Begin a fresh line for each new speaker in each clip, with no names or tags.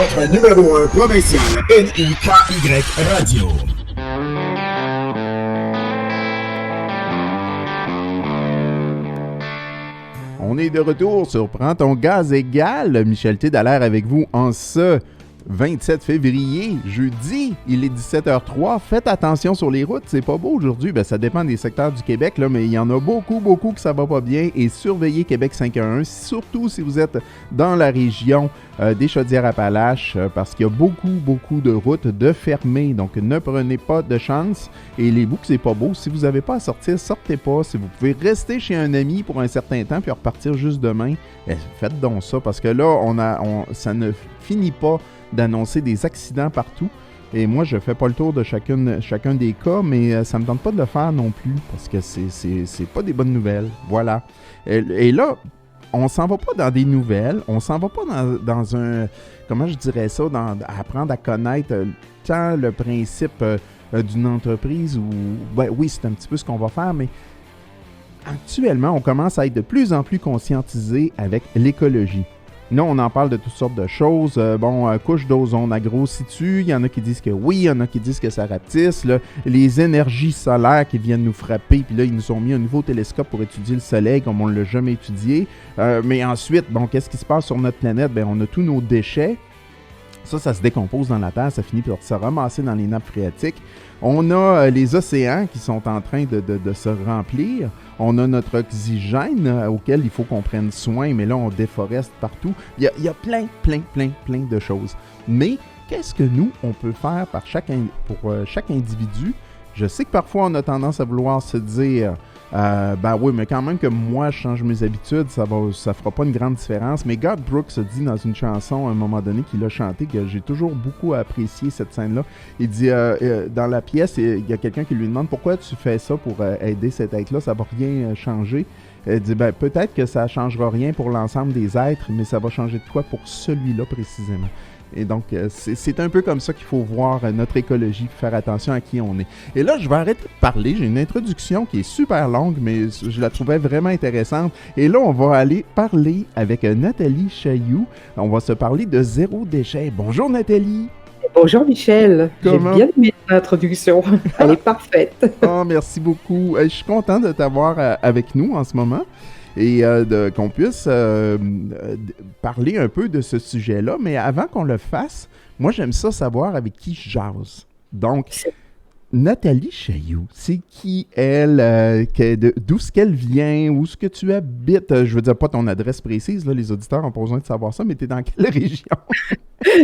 votre numéro 1 provincial NIKY Radio.
On est de retour sur Prends ton gaz égal. Michel T. Dallaire avec vous en ce 27 février, jeudi, il est 17h03. Faites attention sur les routes, c'est pas beau aujourd'hui. Ben, ça dépend des secteurs du Québec, là, mais il y en a beaucoup que ça va pas bien. Et surveillez Québec 511, surtout si vous êtes dans la région des Chaudières-Appalaches, parce qu'il y a beaucoup de routes de fermées. Donc, ne prenez pas de chance. Et les boucs, c'est pas beau. Si vous n'avez pas à sortir, sortez pas. Si vous pouvez rester chez un ami pour un certain temps puis repartir juste demain, faites donc ça, parce que là, ça ne finit pas d'annoncer des accidents partout. Et moi, je fais pas le tour de chacun des cas, mais ça me tente pas de le faire non plus, parce que c'est pas des bonnes nouvelles. Voilà. Et là, on s'en va pas dans des nouvelles, on s'en va pas dans un... Comment je dirais ça? Apprendre à connaître tant le principe d'une entreprise, ou... Ben, oui, c'est un petit peu ce qu'on va faire, mais actuellement, on commence à être de plus en plus conscientisé avec l'écologie. Là, on en parle de toutes sortes de choses. Couche d'ozone agro-situ, il y en a qui disent que oui, il y en a qui disent que ça rapetisse. Là. Les énergies solaires qui viennent nous frapper, puis là, ils nous ont mis un nouveau télescope pour étudier le soleil comme on ne l'a jamais étudié. Mais ensuite, qu'est-ce qui se passe sur notre planète? On a tous nos déchets. Ça se décompose dans la Terre, ça finit par se ramasser dans les nappes phréatiques. On a les océans qui sont en train de se remplir. On a notre oxygène auquel il faut qu'on prenne soin, mais là, on déforeste partout. Il y a plein de choses. Mais qu'est-ce que nous, on peut faire pour chaque individu? Je sais que parfois, on a tendance à vouloir se dire oui, mais quand même que moi, je change mes habitudes, ça fera pas une grande différence. Mais Garth Brooks a dit dans une chanson, à un moment donné, qu'il a chanté, que j'ai toujours beaucoup apprécié cette scène-là. Il dit, dans la pièce, il y a quelqu'un qui lui demande « Pourquoi tu fais ça pour aider cet être-là? Ça va rien changer. » Il dit, peut-être que ça changera rien pour l'ensemble des êtres, mais ça va changer de quoi pour celui-là précisément. Et donc, c'est un peu comme ça qu'il faut voir notre écologie, faire attention à qui on est. Et là, je vais arrêter de parler. J'ai une introduction qui est super longue, mais je la trouvais vraiment intéressante. Et là, on va aller parler avec Nathalie Chailloux. On va se parler de zéro déchet. Bonjour Nathalie!
Bonjour Michel,
Comment?
J'ai bien aimé l'introduction, elle est parfaite.
Oh, merci beaucoup. Je suis content de t'avoir avec nous en ce moment. Et qu'on puisse parler un peu de ce sujet-là. Mais avant qu'on le fasse, moi, j'aime ça savoir avec qui je jase. Donc, Nathalie Chailloux, c'est qui elle? D'où est-ce qu'elle vient? Où est-ce que tu habites? Je veux dire, pas ton adresse précise, là, les auditeurs n'ont pas besoin de savoir ça, mais tu es dans quelle région?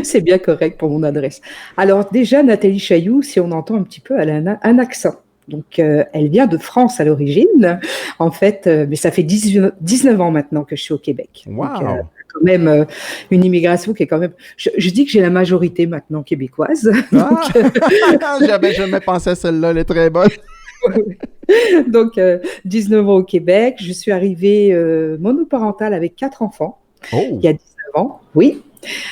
C'est bien correct pour mon adresse. Alors déjà, Nathalie Chailloux, si on entend un petit peu, elle a un accent. Donc, elle vient de France à l'origine, en fait, mais ça fait 19 ans maintenant que je suis au Québec.
Wow!
Donc, quand même une immigration qui est quand même... Je dis que j'ai la majorité maintenant québécoise.
J'avais jamais pensé à celle-là, elle est très bonne.
Donc, 19 ans au Québec. Je suis arrivée monoparentale avec 4 enfants.
Oh.
Il y a 19 ans, oui.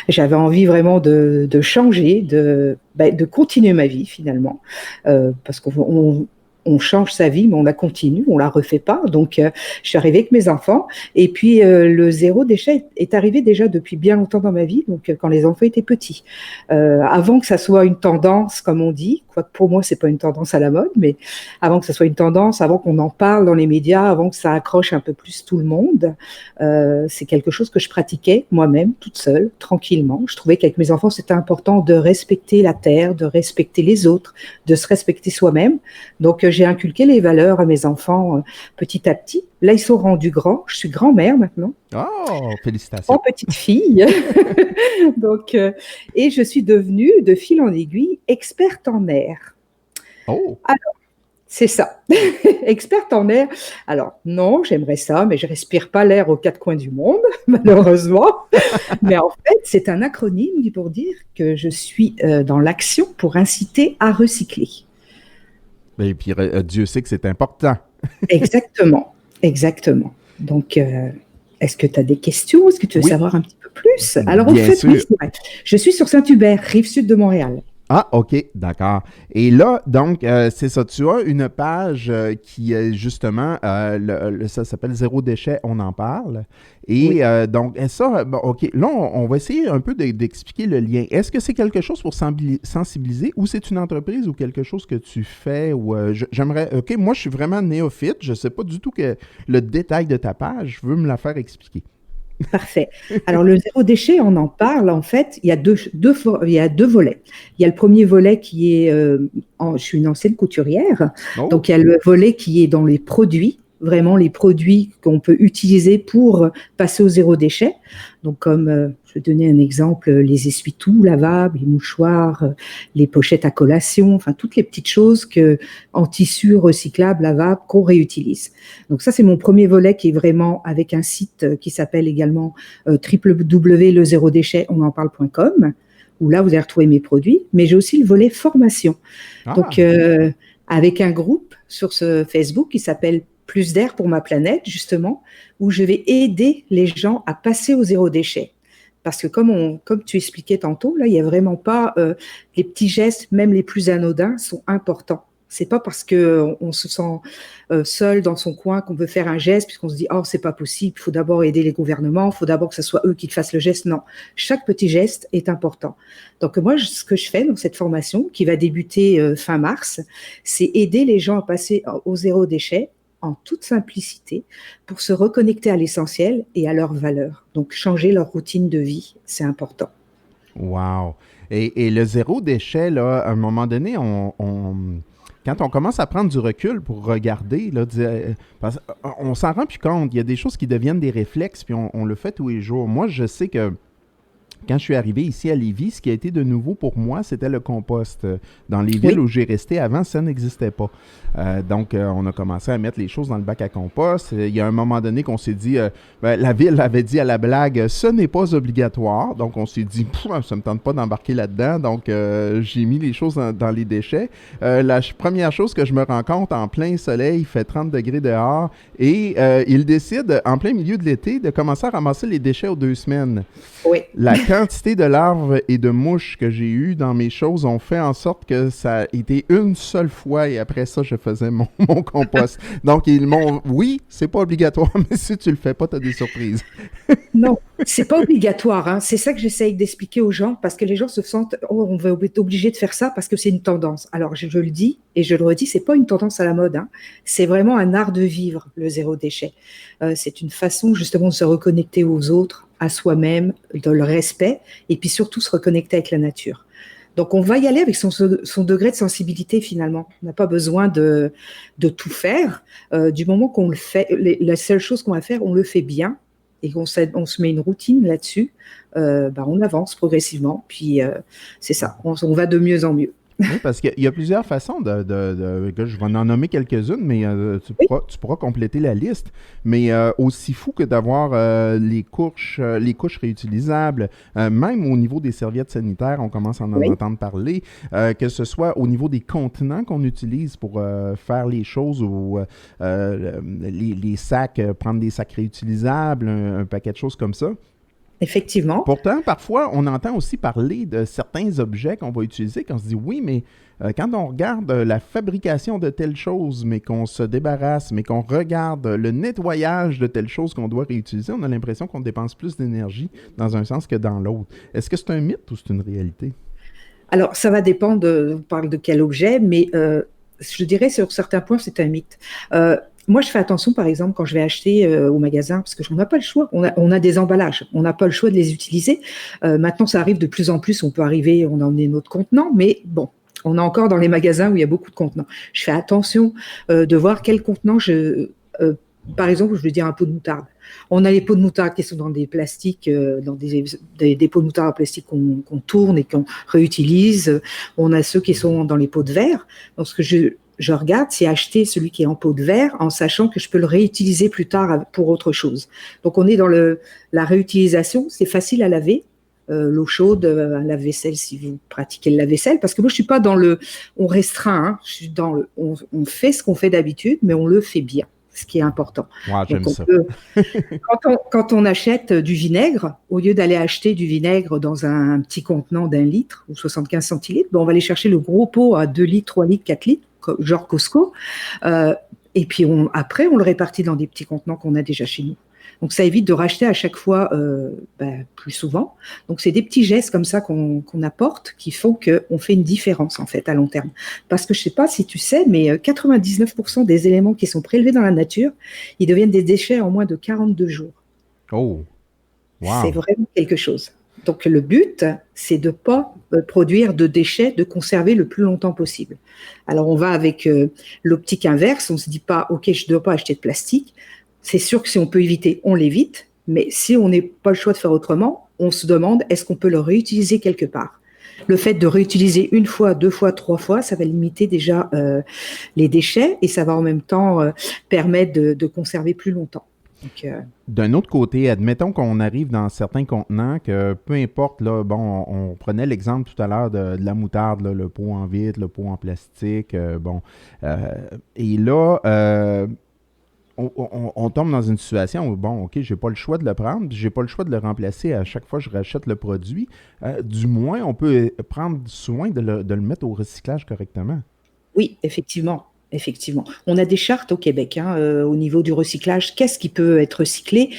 J'avais envie vraiment de changer, de continuer ma vie finalement, parce qu'on change sa vie, mais on la continue, on la refait pas. Donc, je suis arrivée avec mes enfants, et puis le zéro déchet est arrivé déjà depuis bien longtemps dans ma vie, donc quand les enfants étaient petits. Avant que ça soit une tendance, comme on dit, quoique pour moi c'est pas une tendance à la mode, mais avant que ça soit une tendance, avant qu'on en parle dans les médias, avant que ça accroche un peu plus tout le monde, c'est quelque chose que je pratiquais moi-même, toute seule, tranquillement. Je trouvais qu'avec mes enfants c'était important de respecter la terre, de respecter les autres, de se respecter soi-même. Donc j'ai inculqué les valeurs à mes enfants petit à petit. Là, ils sont rendus grands. Je suis grand-mère maintenant.
Oh, félicitations.
En petite fille. Donc, et je suis devenue, de fil en aiguille, experte en air.
Oh.
Alors, c'est ça. Experte en air. Alors, non, j'aimerais ça, mais je respire pas l'air aux 4 coins du monde, malheureusement. Mais en fait, c'est un acronyme pour dire que je suis dans l'action pour inciter à recycler.
Et puis, Dieu sait que c'est important.
Exactement. Donc, est-ce que tu as des questions? Est-ce que tu veux savoir un petit peu plus? Alors, au fait, oui, c'est vrai. Je suis sur Saint-Hubert, rive sud de Montréal.
Ah, OK, d'accord. Et là, donc, c'est ça. Tu as une page qui est justement, ça s'appelle Zéro déchet, on en parle. Et
Oui.
donc, et ça, bon, OK, là, on va essayer un peu d'expliquer le lien. Est-ce que c'est quelque chose pour sensibiliser ou c'est une entreprise ou quelque chose que tu fais ou j'aimerais, OK, moi, je suis vraiment néophyte. Je ne sais pas du tout le détail de ta page. Je veux me la faire expliquer.
Parfait. Alors, le zéro déchet, on en parle. En fait, il y a deux volets. Il y a le premier volet qui est, je suis une ancienne couturière,
Oh,
donc il y a le volet qui est dans les produits, vraiment les produits qu'on peut utiliser pour passer au zéro déchet. Donc, comme je vais donner un exemple, les essuie-tout lavables, les mouchoirs, les pochettes à collation, enfin toutes les petites choses en tissu recyclable, lavable, qu'on réutilise. Donc ça, c'est mon premier volet qui est vraiment avec un site qui s'appelle également www.lezérodéchet, on en parle.com, où là, vous allez retrouver mes produits. Mais j'ai aussi le volet formation. Donc,
ah,
avec un groupe sur ce Facebook qui s'appelle Plus d'air pour ma planète, justement, où je vais aider les gens à passer au zéro déchet. Parce que comme tu expliquais tantôt, là, il n'y a vraiment pas les petits gestes, même les plus anodins, sont importants. C'est pas parce qu'on se sent seul dans son coin qu'on veut faire un geste, puisqu'on se dit oh c'est pas possible, il faut d'abord aider les gouvernements, il faut d'abord que ce soit eux qui fassent le geste. Non, chaque petit geste est important. Donc moi, ce que je fais dans cette formation, qui va débuter fin mars, c'est aider les gens à passer au zéro déchet en toute simplicité pour se reconnecter à l'essentiel et à leurs valeurs. Donc changer leur routine de vie, c'est important.
wow. Et le zéro déchet, là, à un moment donné, quand on commence à prendre du recul pour regarder, là, on s'en rend plus compte. Il y a des choses qui deviennent des réflexes, puis on le fait tous les jours. Moi, je sais que quand je suis arrivé ici à Lévis, ce qui a été de nouveau pour moi, c'était le compost. Dans les villes
Oui,
où j'ai resté avant, ça n'existait pas. Donc, on a commencé à mettre les choses dans le bac à compost. Il y a un moment donné qu'on s'est dit, la ville avait dit à la blague, ce n'est pas obligatoire. Donc, on s'est dit, ça ne me tente pas d'embarquer là-dedans. Donc, j'ai mis les choses dans les déchets. La première chose que je me rends compte, en plein soleil, il fait 30 degrés dehors, et il décide, en plein milieu de l'été, de commencer à ramasser les déchets aux 2 semaines.
oui.
La quantité de larves et de mouches que j'ai eues dans mes choses ont fait en sorte que ça a été une seule fois et après ça, je faisais mon compost. Donc, ils m'ont... Oui, c'est pas obligatoire, mais si tu le fais pas, tu as des surprises.
Non, c'est pas obligatoire, hein. C'est ça que j'essaye d'expliquer aux gens parce que les gens se sentent, oh, on va être obligé de faire ça parce que c'est une tendance. Alors je le dis et je le redis, c'est pas une tendance à la mode, hein. C'est vraiment un art de vivre, le zéro déchet. C'est une façon justement de se reconnecter aux autres, à soi-même, dans le respect et puis surtout se reconnecter avec la nature. Donc on va y aller avec son degré de sensibilité finalement. On n'a pas besoin de tout faire. Du moment qu'on le fait, la seule chose qu'on va faire, on le fait bien et on se met une routine là-dessus, on avance progressivement. Puis c'est ça, on va de mieux en mieux.
Oui, parce qu'il y a plusieurs façons que je vais en nommer quelques-unes, mais
Oui,
tu pourras compléter la liste. Mais aussi fou que d'avoir les couches réutilisables, même au niveau des serviettes sanitaires, on commence à en
oui,
entendre parler, que ce soit au niveau des contenants qu'on utilise pour faire les choses ou les sacs, prendre des sacs réutilisables, un paquet de choses comme ça.
effectivement.
Pourtant, parfois, on entend aussi parler de certains objets qu'on va utiliser, qu'on se dit oui, mais quand on regarde la fabrication de telle chose, mais qu'on se débarrasse, mais qu'on regarde le nettoyage de telle chose qu'on doit réutiliser, on a l'impression qu'on dépense plus d'énergie dans un sens que dans l'autre. Est-ce que c'est un mythe ou c'est une réalité?
Alors ça va dépendre, on parle de quel objet, mais je dirais sur certains points c'est un mythe. Moi, je fais attention, par exemple, quand je vais acheter au magasin, parce que on n'a pas le choix. On a des emballages, on n'a pas le choix de les utiliser. Maintenant, ça arrive de plus en plus. On peut arriver, on a emmené notre contenant, mais bon, on est encore dans les magasins où il y a beaucoup de contenants. Je fais attention de voir quel contenant par exemple, je veux dire un pot de moutarde. On a les pots de moutarde qui sont dans des plastiques, dans des pots de moutarde en plastique qu'on tourne et qu'on réutilise. On a ceux qui sont dans les pots de verre. Donc, ce que je regarde, c'est acheter celui qui est en pot de verre en sachant que je peux le réutiliser plus tard pour autre chose. Donc, on est dans la réutilisation. C'est facile à laver. L'eau chaude, un lave-vaisselle si vous pratiquez le lave-vaisselle, parce que moi je suis pas on restreint, hein, je suis on fait ce qu'on fait d'habitude, mais on le fait bien. ce qui est important.
Wow, j'aime
Donc,
ça.
quand on achète du vinaigre, au lieu d'aller acheter du vinaigre dans un petit contenant d'1 litre ou 75 centilitres, on va aller chercher le gros pot à 2 litres, 3 litres, 4 litres, genre Costco. Et puis après, on le répartit dans des petits contenants qu'on a déjà chez nous. Donc, ça évite de racheter à chaque fois plus souvent. Donc, c'est des petits gestes comme ça qu'on apporte qui font qu'on fait une différence, en fait, à long terme. Parce que je ne sais pas si tu sais, mais 99% des éléments qui sont prélevés dans la nature, ils deviennent des déchets en moins de 42 jours.
Oh, wow.
C'est vraiment quelque chose. Donc, le but, c'est de ne pas produire de déchets, de conserver le plus longtemps possible. Alors, on va avec l'optique inverse. On ne se dit pas, OK, je ne dois pas acheter de plastique. C'est sûr que si on peut éviter, on l'évite. Mais si on n'a pas le choix de faire autrement, on se demande, est-ce qu'on peut le réutiliser quelque part ? Le fait de réutiliser 1 fois, 2 fois, 3 fois, ça va limiter déjà les déchets et ça va en même temps permettre de conserver plus longtemps. Donc,
d'un autre côté, admettons qu'on arrive dans certains contenants que peu importe, là, bon, on prenait l'exemple tout à l'heure de la moutarde, là, le pot en vitre, le pot en plastique, et là, on tombe dans une situation où, bon, OK, j'ai pas le choix de le prendre, j'ai pas le choix de le remplacer à chaque fois que je rachète le produit. Du moins, on peut prendre soin de le mettre au recyclage correctement.
Oui, effectivement. Effectivement. On a des chartes au Québec au niveau du recyclage. Qu'est-ce qui peut être recyclé,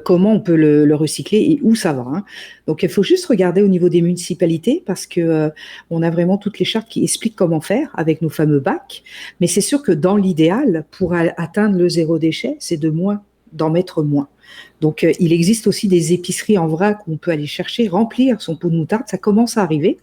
comment on peut le recycler et où ça va. Donc, il faut juste regarder au niveau des municipalités parce que on a vraiment toutes les chartes qui expliquent comment faire avec nos fameux bacs. Mais c'est sûr que dans l'idéal, pour atteindre le zéro déchet, c'est d'en mettre moins. Donc, il existe aussi des épiceries en vrac où on peut aller chercher, remplir son pot de moutarde. Ça commence à arriver.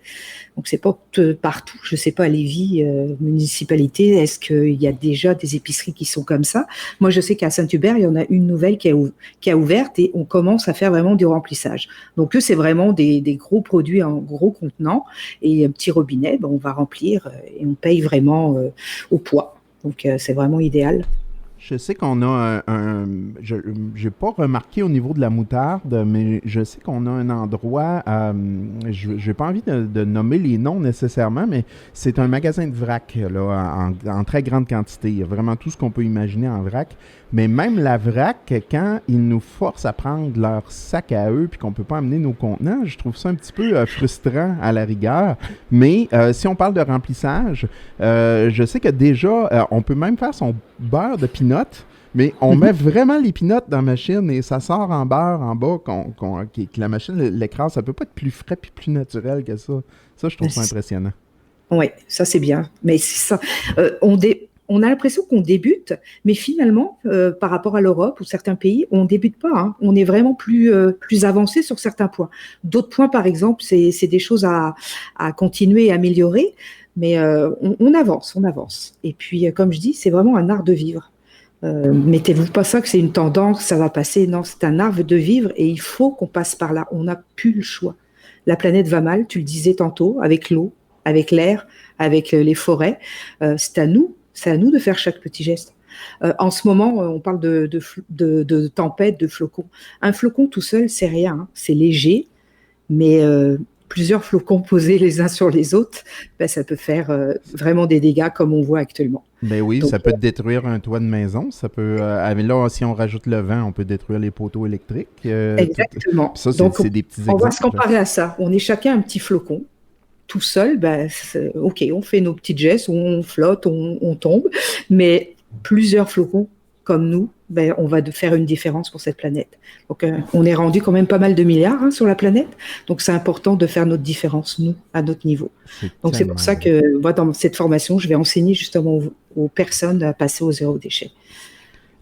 Donc, c'est pas partout. Je sais pas, à Lévis, municipalité, est-ce qu'il y a déjà des épiceries qui sont comme ça? Moi, je sais qu'à Saint-Hubert, il y en a une nouvelle qui a ouverte et on commence à faire vraiment du remplissage. Donc, eux, c'est vraiment des gros produits en gros contenants et un petit robinet, on va remplir et on paye vraiment au poids. Donc, c'est vraiment idéal.
Je sais qu'on a je n'ai pas remarqué au niveau de la moutarde, mais je sais qu'on a un endroit, je n'ai pas envie de nommer les noms nécessairement, mais c'est un magasin de vrac là, en très grande quantité. Il y a vraiment tout ce qu'on peut imaginer en vrac. Mais même la vrac, quand ils nous forcent à prendre leur sac à eux puis qu'on ne peut pas amener nos contenants, je trouve ça un petit peu frustrant à la rigueur. Mais si on parle de remplissage, je sais que déjà, on peut même faire son beurre de peanut, mais on met vraiment les peanuts dans la machine et ça sort en beurre en bas, que la machine l'écrase. Ça peut pas être plus frais et plus naturel que ça. Ça, je trouve ça impressionnant.
Oui, ça c'est bien. Mais c'est ça. On a l'impression qu'on débute, mais finalement, par rapport à l'Europe ou certains pays, on ne débute pas. On est vraiment plus avancé sur certains points. D'autres points, par exemple, c'est des choses à continuer et améliorer, mais on avance. Et puis, comme je dis, c'est vraiment un art de vivre. Mettez-vous pas ça que c'est une tendance, ça va passer. Non, c'est un art de vivre et il faut qu'on passe par là. On n'a plus le choix. La planète va mal, tu le disais tantôt, avec l'eau, avec l'air, avec les forêts. C'est à nous de faire chaque petit geste. En ce moment, on parle de tempête, de flocons. Un flocon tout seul, c'est rien. C'est léger, mais plusieurs flocons posés les uns sur les autres, ça peut faire vraiment des dégâts comme on voit actuellement.
Ben oui,
donc,
ça peut détruire un toit de maison. Ça peut, là, si on rajoute le vent, on peut détruire les poteaux électriques.
Exactement.
Ça, c'est des petits
on
exemples.
va se comparer à ça. On est chacun un petit flocon. Tout seul, OK, on fait nos petites gestes, on flotte, on tombe, mais plusieurs flocons comme nous, on va faire une différence pour cette planète. Donc, on est rendu quand même pas mal de milliards sur la planète, donc c'est important de faire notre différence, nous, à notre niveau. Donc, c'est pour ça que moi, dans cette formation, je vais enseigner justement aux personnes à passer au zéro déchet.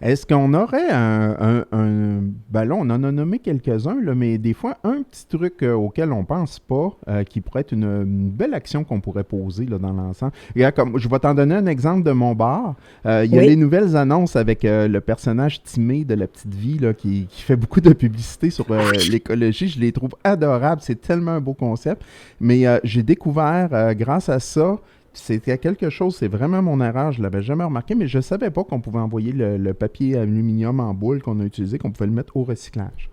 Est-ce qu'on aurait ben là, on en a nommé quelques-uns, là, mais des fois, un petit truc auquel on ne pense pas, qui pourrait être une belle action qu'on pourrait poser là, dans l'ensemble. Comme, je vais t'en donner un exemple de mon bar. Il y a les nouvelles annonces avec le personnage Timé de La Petite Vie là, qui fait beaucoup de publicité sur l'écologie. Je les trouve adorables. C'est tellement un beau concept. Mais j'ai découvert, grâce à ça, c'était quelque chose, c'est vraiment mon erreur, je ne l'avais jamais remarqué, mais je ne savais pas qu'on pouvait envoyer le papier aluminium en boule qu'on a utilisé, qu'on pouvait le mettre au recyclage.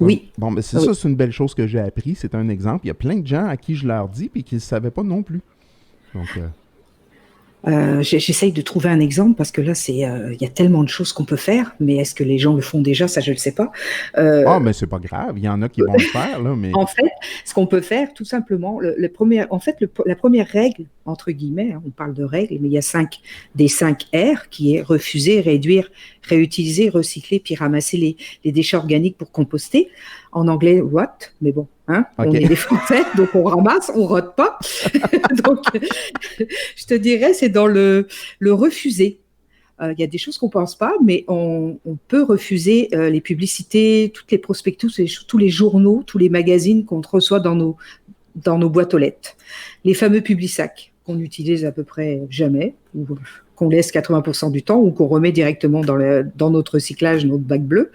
Oui.
Bon, ben c'est ça, c'est une belle chose que j'ai appris, c'est un exemple. Il y a plein de gens à qui je leur dis et qui ne le savaient pas non plus. Donc,
J'essaye de trouver un exemple parce que là, il y a tellement de choses qu'on peut faire, mais est-ce que les gens le font déjà? Ça, je ne le sais pas.
Ah,
Euh,
mais c'est pas grave, il y en a qui vont le faire, là, mais
En fait, ce qu'on peut faire, tout simplement, la première règle, entre guillemets, hein, on parle de règles, mais il y a des 5 R qui est refuser, réduire, réutiliser, recycler, puis ramasser les déchets organiques pour composter. En anglais, what? Mais bon, hein, on
OK.
est des Français, donc on ramasse, on rote pas. Donc, je te dirais, c'est dans le refuser. Il y a des choses qu'on ne pense pas, mais on peut refuser les publicités, toutes les prospectus, tous les journaux, tous les magazines qu'on reçoit dans nos boîtes aux lettres. Les fameux Publisac qu'on n'utilise à peu près jamais, ou qu'on laisse 80% du temps, ou qu'on remet directement dans notre recyclage, notre bac bleu.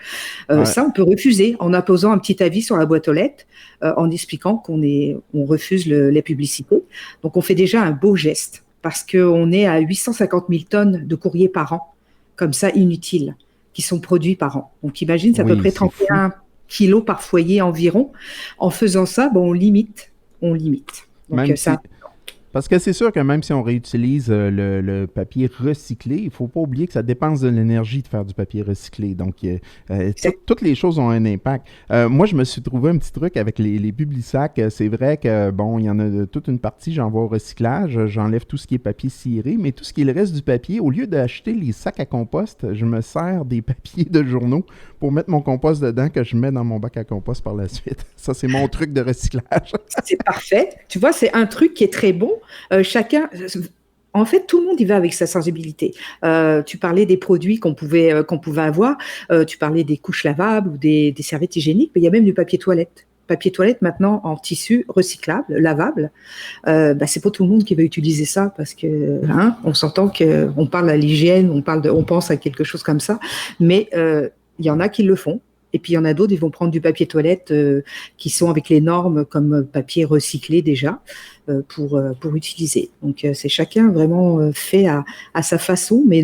Ouais.
Ça, on peut refuser en apposant un petit avis sur la boîte aux lettres, en expliquant on refuse les publicités. Donc, on fait déjà un beau geste parce qu'on est à 850 000 tonnes de courrier par an, comme ça, inutiles, qui sont produits par an. Donc, imagine, c'est à peu
Oui,
près
c'est fou.
31 kilos par foyer environ. En faisant ça, bon, on limite. On limite. Donc,
Même si,
ça,
parce que c'est sûr que même si on réutilise le papier recyclé, il ne faut pas oublier que ça dépense de l'énergie de faire du papier recyclé. Donc, toutes les choses ont un impact. Moi, je me suis trouvé un petit truc avec les Publisac. C'est vrai que, bon, il y en a toute une partie, j'envoie au recyclage. J'enlève tout ce qui est papier ciré, mais tout ce qui est le reste du papier, au lieu d'acheter les sacs à compost, je me sers des papiers de journaux pour mettre mon compost dedans que je mets dans mon bac à compost par la suite. Ça, c'est mon truc de recyclage.
c'est parfait. Tu vois, c'est un truc qui est très bon. Chacun, en fait, tout le monde y va avec sa sensibilité. Tu parlais des produits qu'on pouvait avoir. Tu parlais des couches lavables ou des serviettes hygiéniques, mais il y a même du papier toilette. Papier toilette maintenant en tissu recyclable, lavable. C'est pas tout le monde qui va utiliser ça parce que on s'entend qu'on parle à l'hygiène, on pense à quelque chose comme ça, mais il y en a qui le font. Et puis il y en a d'autres, ils vont prendre du papier toilette qui sont avec les normes comme papier recyclé déjà pour utiliser. Donc c'est chacun vraiment fait à sa façon, mais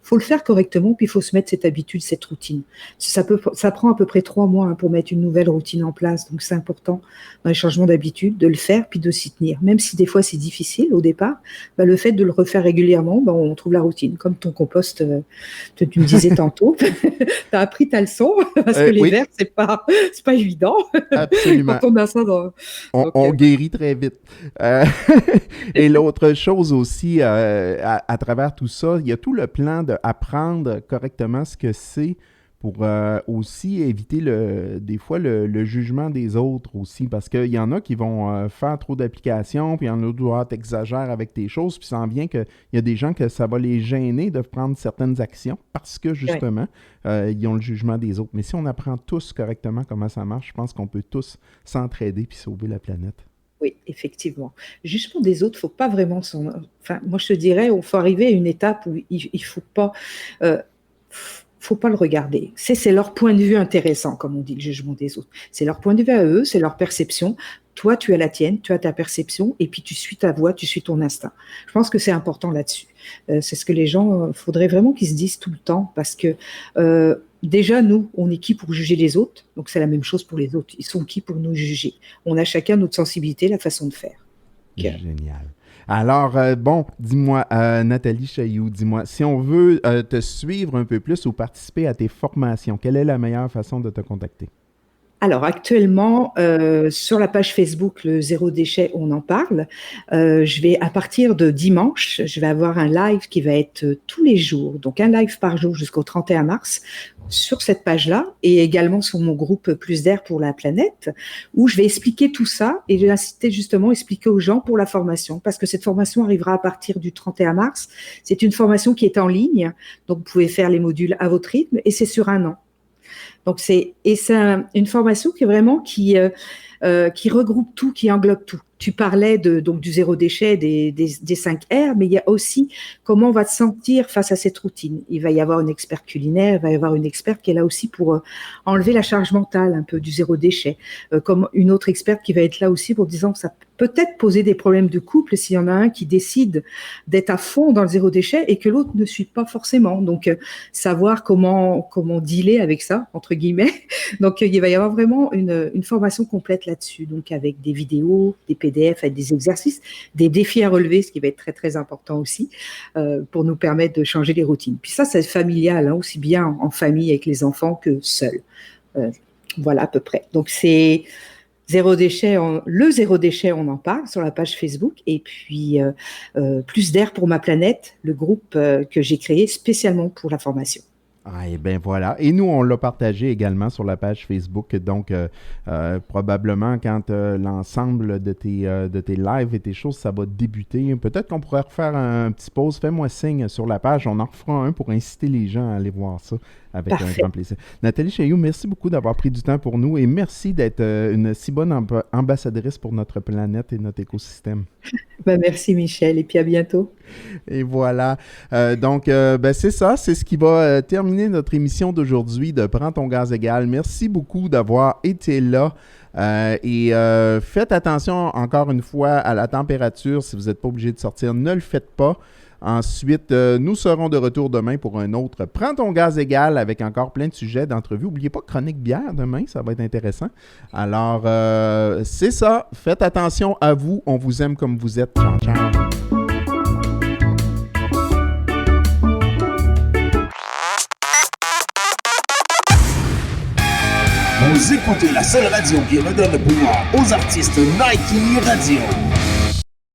faut le faire correctement, puis il faut se mettre cette habitude, cette routine. Ça prend à peu près 3 mois pour mettre une nouvelle routine en place, donc c'est important dans les changements d'habitude de le faire puis de s'y tenir. Même si des fois c'est difficile au départ, le fait de le refaire régulièrement, on trouve la routine. Comme ton compost, tu me disais tantôt, tu as appris ta leçon, parce que les
Oui,
verres, c'est pas évident
absolument.
quand on a ça dans...
On guérit très vite. Et l'autre chose aussi, à travers tout ça, il y a tout le plan d'apprendre correctement ce que c'est pour aussi éviter des fois le jugement des autres aussi. Parce qu'il y en a qui vont faire trop d'applications, puis il y en a d'autres qui exagèrent avec tes choses, puis ça en vient qu'il y a des gens que ça va les gêner de prendre certaines actions parce que justement, ils ont le jugement des autres. Mais si on apprend tous correctement comment ça marche, je pense qu'on peut tous s'entraider puis sauver la planète.
Oui, effectivement. Jugement des autres, faut pas vraiment Enfin, moi, je te dirais, il faut arriver à une étape où il euh, faut pas le regarder. C'est leur point de vue intéressant, comme on dit, le jugement des autres. C'est leur point de vue à eux, c'est leur perception. Toi, tu as la tienne, tu as ta perception, et puis tu suis ta voix, tu suis ton instinct. Je pense que c'est important là-dessus. C'est ce que les gens, faudrait vraiment qu'ils se disent tout le temps, parce que déjà, nous, on est qui pour juger les autres? Donc c'est la même chose pour les autres. Ils sont qui pour nous juger? On a chacun notre sensibilité, la façon de faire. Donc,
Génial. Alors, bon, dis-moi, Nathalie Chailloux, dis-moi, si on veut te suivre un peu plus ou participer à tes formations, quelle est la meilleure façon de te contacter?
Alors actuellement, sur la page Facebook, le Zéro Déchet, on en parle. Je vais, à partir de dimanche, je vais avoir un live qui va être tous les jours, donc un live par jour jusqu'au 31 mars, sur cette page-là, et également sur mon groupe Plus d'air pour la planète, où je vais expliquer tout ça, et je vais inciter justement à expliquer aux gens pour la formation, parce que cette formation arrivera à partir du 31 mars. C'est une formation qui est en ligne, donc vous pouvez faire les modules à votre rythme, et c'est sur 1 an. Donc c'est une formation qui est vraiment qui regroupe tout, qui englobe tout. Tu parlais donc du zéro déchet, des 5 R, mais il y a aussi comment on va te sentir face à cette routine. Il va y avoir une experte culinaire, il va y avoir une experte qui est là aussi pour enlever la charge mentale un peu du zéro déchet, comme une autre experte qui va être là aussi pour disant que ça peut peut-être poser des problèmes de couple s'il y en a un qui décide d'être à fond dans le zéro déchet et que l'autre ne suit pas forcément. Donc savoir comment dealer avec ça, entre guillemets. Donc il va y avoir vraiment une formation complète là-dessus, donc avec des vidéos, des PDF avec des exercices, des défis à relever, ce qui va être très, très important aussi, pour nous permettre de changer les routines. Puis ça, c'est familial, hein, aussi bien en famille avec les enfants que seul. Voilà à peu près. Donc c'est le zéro déchet, on en parle sur la page Facebook. Et puis Plus d'air pour ma planète, le groupe que j'ai créé spécialement pour la formation.
Ah, et bien voilà. Et nous, on l'a partagé également sur la page Facebook. Donc, probablement, quand l'ensemble de tes lives et tes choses, ça va débuter, peut-être qu'on pourrait refaire un petit pause. Fais-moi signe sur la page. On en refera un pour inciter les gens à aller voir ça avec un grand plaisir. Nathalie Chailloux, merci beaucoup d'avoir pris du temps pour nous et merci d'être une si bonne ambassadrice pour notre planète et notre écosystème.
Merci Michel et puis à bientôt.
Et voilà. Donc, c'est ça. C'est ce qui va terminer notre émission d'aujourd'hui de Prends ton gaz égal. Merci beaucoup d'avoir été là. Faites attention encore une fois à la température. Si vous n'êtes pas obligé de sortir, ne le faites pas. Ensuite, nous serons de retour demain pour un autre Prends ton gaz égal avec encore plein de sujets d'entrevue. N'oubliez pas Chronique bière demain, ça va être intéressant. Alors, c'est ça. Faites attention à vous. On vous aime comme vous êtes. Ciao, ciao.
Vous écoutez la seule radio qui redonne le pouvoir aux artistes, Nike Radio.